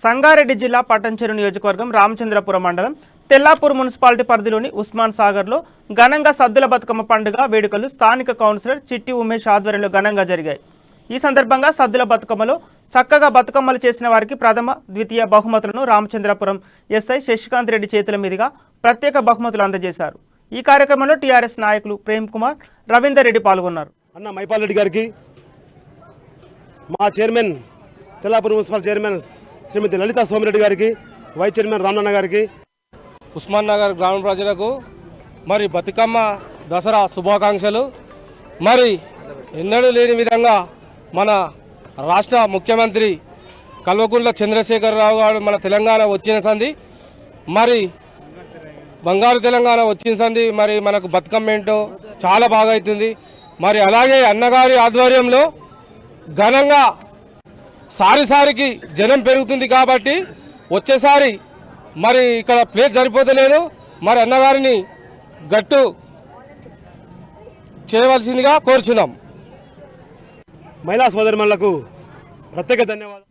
సంగారెడ్డి జిల్లా పట్టంచెరు నియోజకవర్గం రామచంద్రపురం మండలం తెల్లాపూర్ మున్సిపాలిటీ పరిధిలోని ఉస్మాన్ సాగర్లో ఘనంగా సద్దుల బతుకమ్మ పండుగ వేడుకలు స్థానిక కౌన్సిలర్ చిట్టి ఉమేష్ ఆధ్వర్యంలో ఘనంగా జరిగాయి। ఈ సందర్భంగా సద్దుల బతుకమ్మలో చక్కగా బతుకమ్మలు చేసిన వారికి ప్రథమ ద్వితీయ బహుమతులను రామచంద్రపురం ఎస్ఐ శశికాంత్ రెడ్డి చేతుల మీదుగా ప్రత్యేక బహుమతులు అందజేశారు। ఈ కార్యక్రమంలో టీఆర్ఎస్ నాయకులు ప్రేమ్ కుమార్, రవీందర్ రెడ్డి పాల్గొన్నారు। అన్న మైపాల్ రెడ్డి గారికి, మా చైర్మన్ తెల్లాపూర్ మున్సిపల్ చైర్మన్ శ్రీమతి లలితా సోమిరెడ్డి గారికి, వైస్ చైర్మన్ రామన్న గారికి, ఉస్మాన్ నగర్ గ్రామ ప్రజలకు మరి బతుకమ్మ దసరా శుభాకాంక్షలు। మరి ఎన్నడూ లేని విధంగా మన రాష్ట్ర ముఖ్యమంత్రి కల్వకుంట్ల చంద్రశేఖరరావు గారు మన తెలంగాణ వచ్చిన సంది, మరి బంగారు తెలంగాణ వచ్చిన సంది, మరి మనకు బతుకమ్మ ఏంటో చాలా బాగా అవుతుంది। మరి అలాగే అన్నగారి ఆధ్వర్యంలో ఘనంగా సారికి జనం పెరుగుతుంది కాబట్టి వచ్చేసారి మరి ఇక్కడ ప్లేస్ సరిపోతలేదు, మరి అన్నగారిని గట్టు చేయవలసిందిగా కోరుచున్నాం। మహిళా సోదరులకు ప్రత్యేక ధన్యవాదాలు।